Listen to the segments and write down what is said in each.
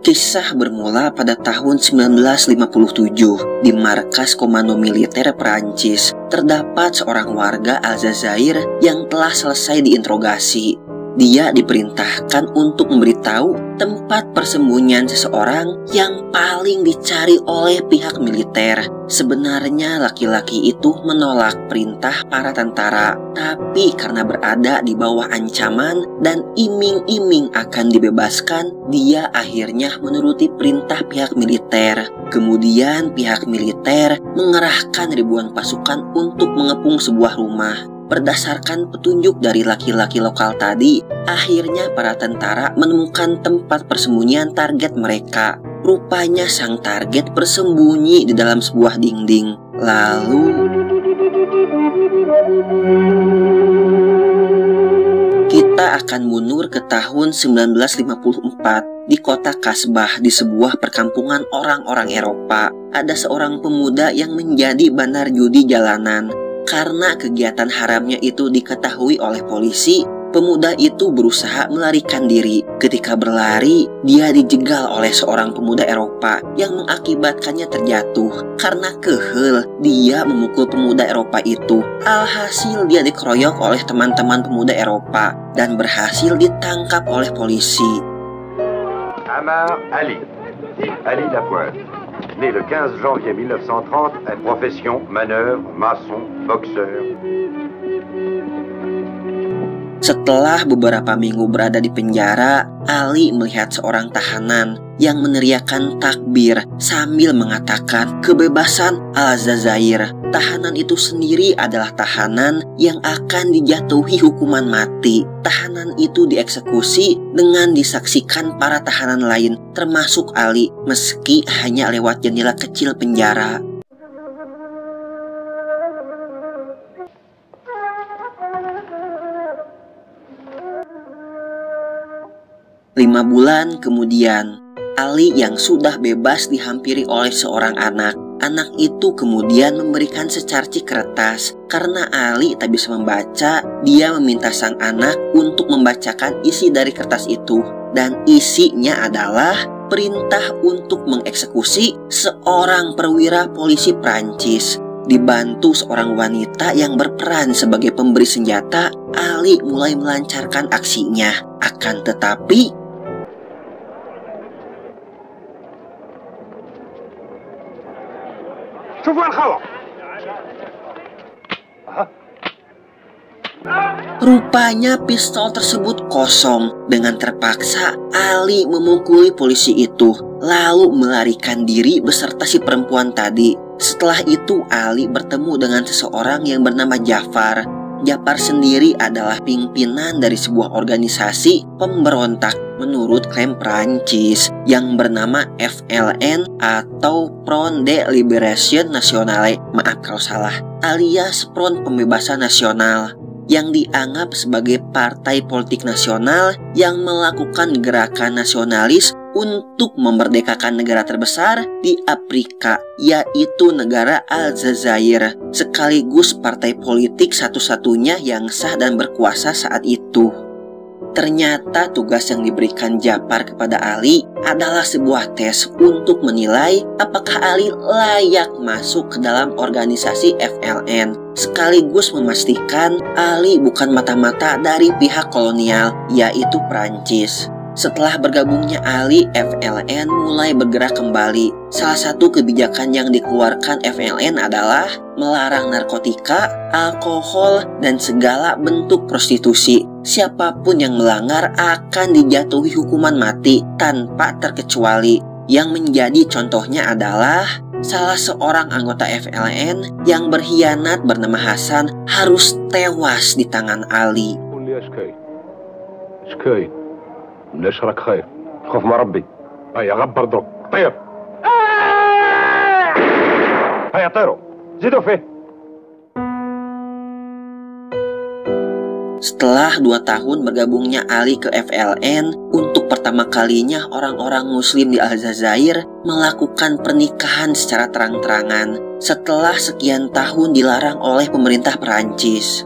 Kisah bermula pada tahun 1957 di markas komando militer Perancis. Terdapat seorang warga Aljazair yang telah selesai diinterogasi. Dia diperintahkan untuk memberitahu tempat persembunyian seseorang yang paling dicari oleh pihak militer. Sebenarnya laki-laki itu menolak perintah para tentara, tapi karena berada di bawah ancaman dan iming-iming akan dibebaskan, dia akhirnya menuruti perintah pihak militer. Kemudian pihak militer mengerahkan ribuan pasukan untuk mengepung sebuah rumah. Berdasarkan petunjuk dari laki-laki lokal tadi, akhirnya para tentara menemukan tempat persembunyian target mereka. Rupanya sang target bersembunyi di dalam sebuah dinding. Lalu kita akan mundur ke tahun 1954 di kota Kasbah di sebuah perkampungan orang-orang Eropa. Ada seorang pemuda yang menjadi bandar judi jalanan. Karena kegiatan haramnya itu diketahui oleh polisi, pemuda itu berusaha melarikan diri. Ketika berlari, dia dijegal oleh seorang pemuda Eropa yang mengakibatkannya terjatuh. Karena kehel, dia memukul pemuda Eropa itu. Alhasil dia dikeroyok oleh teman-teman pemuda Eropa dan berhasil ditangkap oleh polisi. Amar Ali Lapointe, né le 15 janvier 1930, profession manœuvre, maçon, boxeur. Setelah beberapa minggu berada di penjara, Ali melihat seorang tahanan yang meneriakkan takbir sambil mengatakan kebebasan Aljazair. Tahanan itu sendiri adalah tahanan yang akan dijatuhi hukuman mati. Tahanan itu dieksekusi dengan disaksikan para tahanan lain, termasuk Ali, meski hanya lewat jendela kecil penjara. Lima bulan kemudian, Ali yang sudah bebas dihampiri oleh seorang anak. Anak itu kemudian memberikan secarcik kertas. Karena Ali tak bisa membaca, dia meminta sang anak untuk membacakan isi dari kertas itu. Dan isinya adalah perintah untuk mengeksekusi seorang perwira polisi Prancis. Dibantu seorang wanita yang berperan sebagai pemberi senjata, Ali mulai melancarkan aksinya. Akan tetapi, rupanya pistol tersebut kosong. Dengan terpaksa, Ali memukuli polisi itu, lalu melarikan diri beserta si perempuan tadi. Setelah itu, Ali bertemu dengan seseorang yang bernama Jafar. Jafar sendiri adalah pimpinan dari sebuah organisasi pemberontak menurut klaim Prancis yang bernama FLN atau Front de Libération Nationale, maaf kalau salah, alias Front Pembebasan Nasional, yang dianggap sebagai partai politik nasional yang melakukan gerakan nasionalis untuk memerdekakan negara terbesar di Afrika, yaitu negara Aljazair, sekaligus partai politik satu-satunya yang sah dan berkuasa saat itu. Ternyata tugas yang diberikan Jafar kepada Ali adalah sebuah tes untuk menilai apakah Ali layak masuk ke dalam organisasi FLN, sekaligus memastikan Ali bukan mata-mata dari pihak kolonial, yaitu Prancis. Setelah bergabungnya Ali, FLN mulai bergerak kembali. Salah satu kebijakan yang dikeluarkan FLN adalah melarang narkotika, alkohol, dan segala bentuk prostitusi. Siapapun yang melanggar akan dijatuhi hukuman mati tanpa terkecuali. Yang menjadi contohnya adalah salah seorang anggota FLN yang berkhianat bernama Hasan harus tewas di tangan Ali. نشرك خير خوف ما ربي هيا غبر ضرب طير هيا طيروا زيدوا فيه. Setelah 2 tahun bergabungnya Ali ke FLN, untuk pertama kalinya orang-orang muslim di Aljazair melakukan pernikahan secara terang-terangan setelah sekian tahun dilarang oleh pemerintah Perancis.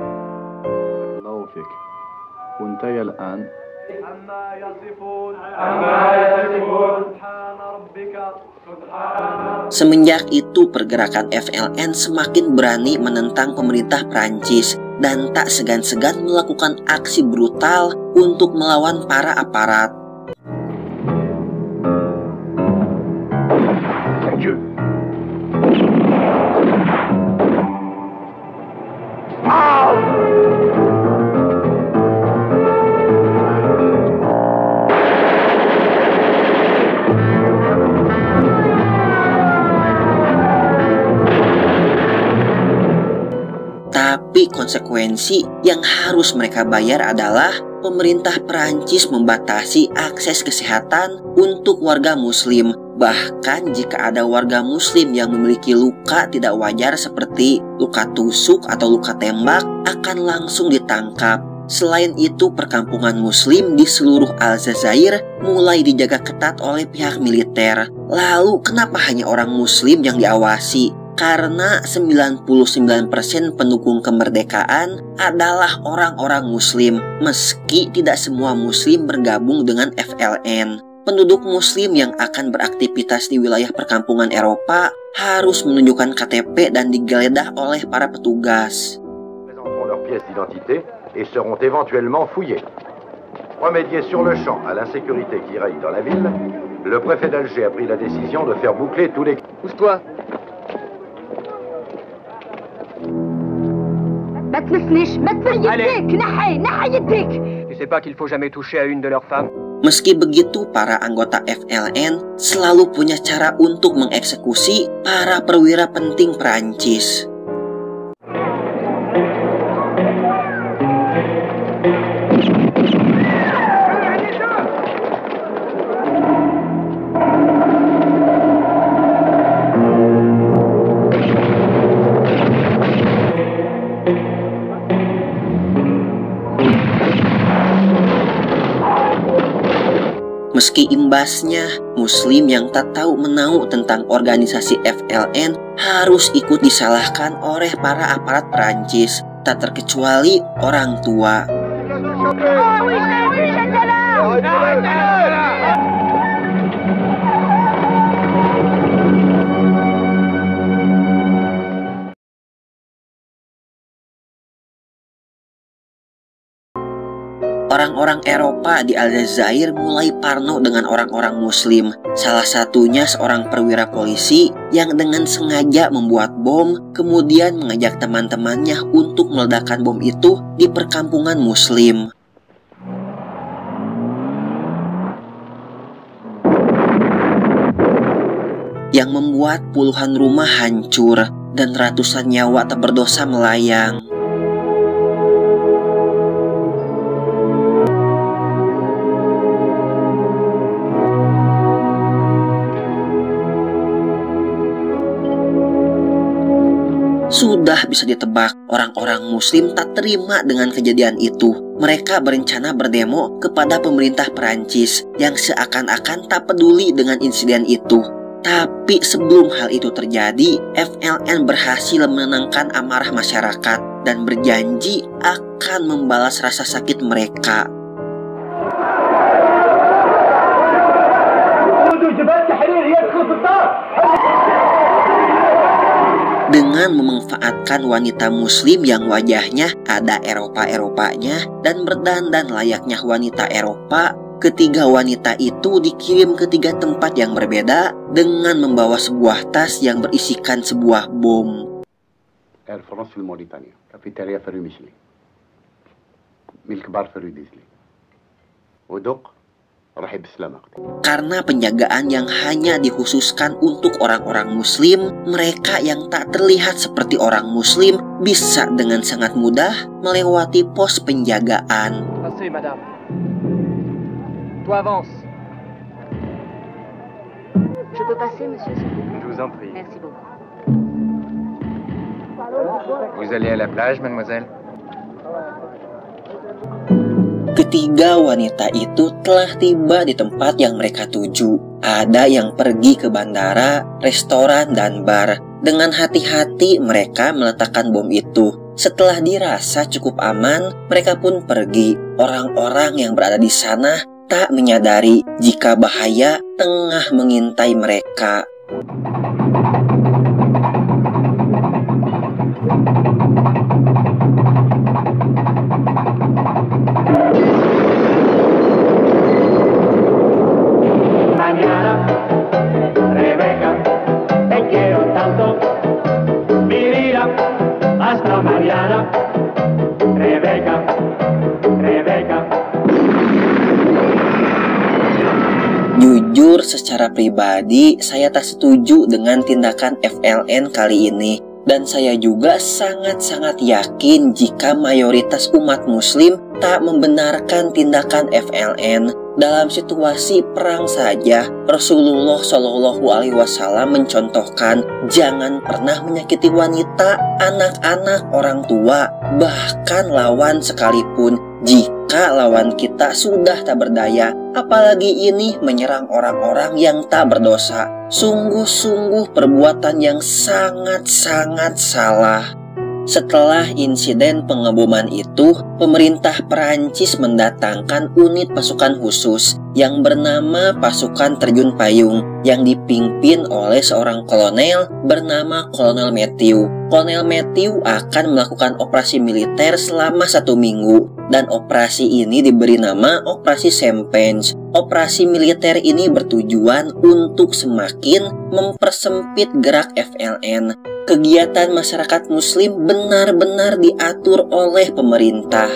Semenjak itu pergerakan FLN semakin berani menentang pemerintah Prancis dan tak segan-segan melakukan aksi brutal untuk melawan para aparat. Tapi konsekuensi yang harus mereka bayar adalah pemerintah Perancis membatasi akses kesehatan untuk warga muslim. Bahkan jika ada warga muslim yang memiliki luka tidak wajar seperti luka tusuk atau luka tembak akan langsung ditangkap. Selain itu, perkampungan muslim di seluruh Aljazair mulai dijaga ketat oleh pihak militer. Lalu kenapa hanya orang muslim yang diawasi? Karena 99% pendukung kemerdekaan adalah orang-orang muslim, meski tidak semua muslim bergabung dengan FLN. Penduduk muslim yang akan beraktivitas di wilayah perkampungan Eropa harus menunjukkan KTP dan digeledah oleh para petugas. Présenteront leurs pièces d'identité et seront éventuellement fouillés. Remédier sur le champ à l'insécurité qui règne dans la ville, le préfet d'Alger a pris la décision de faire boucler tous les... Pousse-toi. Tu sais pas qu'il faut jamais toucher à une de leurs femmes? Meski begitu, para anggota FLN selalu punya cara untuk mengeksekusi para perwira penting Perancis. Meski imbasnya, muslim yang tak tahu menau tentang organisasi FLN harus ikut disalahkan oleh para aparat Perancis, tak terkecuali orang tua. Orang-orang Eropa di Aljazair mulai parno dengan orang-orang muslim. Salah satunya seorang perwira polisi yang dengan sengaja membuat bom, kemudian mengajak teman-temannya untuk meledakkan bom itu di perkampungan muslim. Yang membuat puluhan rumah hancur dan ratusan nyawa tak berdosa melayang. Sudah bisa ditebak, orang-orang muslim tak terima dengan kejadian itu. Mereka berencana berdemo kepada pemerintah Perancis yang seakan-akan tak peduli dengan insiden itu. Tapi sebelum hal itu terjadi, FLN berhasil menenangkan amarah masyarakat dan berjanji akan membalas rasa sakit mereka. Dengan memanfaatkan wanita muslim yang wajahnya ada Eropa-Eropanya dan berdandan layaknya wanita Eropa, ketiga wanita itu dikirim ke tiga tempat yang berbeda dengan membawa sebuah tas yang berisikan sebuah bom. Air France في موريتانيا كافيتيريا فري ميشلي ملك بار فري ديزلي ودق رحب بسلامة. Karena penjagaan yang hanya dikhususkan untuk orang-orang muslim, mereka yang tak terlihat seperti orang muslim bisa dengan sangat mudah melewati pos penjagaan. Passez, madame. Toi avance. Je peux passer, monsieur, s'il vous plaît? Je vous en prie. Merci beaucoup. Vous allez à la plage, mademoiselle? Ketiga wanita itu telah tiba di tempat yang mereka tuju. Ada yang pergi ke bandara, restoran, dan bar. Dengan hati-hati mereka meletakkan bom itu. Setelah dirasa cukup aman, mereka pun pergi. Orang-orang yang berada di sana tak menyadari jika bahaya tengah mengintai mereka. Jujur, secara pribadi saya tak setuju dengan tindakan FLN kali ini. Dan saya juga sangat-sangat yakin jika mayoritas umat muslim tak membenarkan tindakan FLN. Dalam situasi perang saja, Rasulullah Shallallahu Alaihi Wasallam mencontohkan jangan pernah menyakiti wanita, anak-anak, orang tua, bahkan lawan sekalipun. Jika lawan kita sudah tak berdaya, apalagi ini menyerang orang-orang yang tak berdosa. Sungguh-sungguh perbuatan yang sangat-sangat salah. Setelah insiden pengeboman itu, pemerintah Perancis mendatangkan unit pasukan khusus yang bernama Pasukan Terjun Payung yang dipimpin oleh seorang kolonel bernama Kolonel Matthew. Kolonel Matthew akan melakukan operasi militer selama 1 minggu dan operasi ini diberi nama Operasi Champagne. Operasi militer ini bertujuan untuk semakin mempersempit gerak FLN. Kegiatan masyarakat muslim benar-benar diatur oleh pemerintah.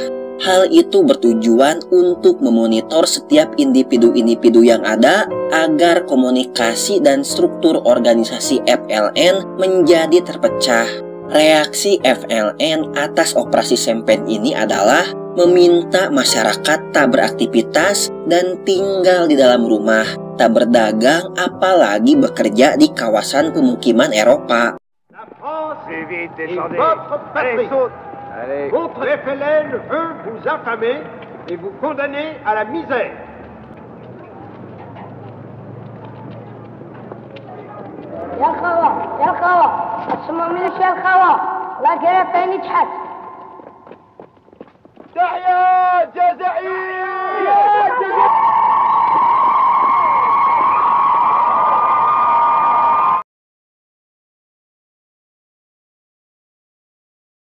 Hal itu bertujuan untuk memonitor setiap individu-individu yang ada agar komunikasi dan struktur organisasi FLN menjadi terpecah. Reaksi FLN atas operasi Champagne ini adalah meminta masyarakat tak beraktivitas dan tinggal di dalam rumah, tak berdagang apalagi bekerja di kawasan pemukiman Eropa. Votre patrie. Votre FLN veut vous affamer et vous condamner à la misère. يا الخوا يا الخوا اسمع منك يا الخوا لا قريت عيني تحت تحيا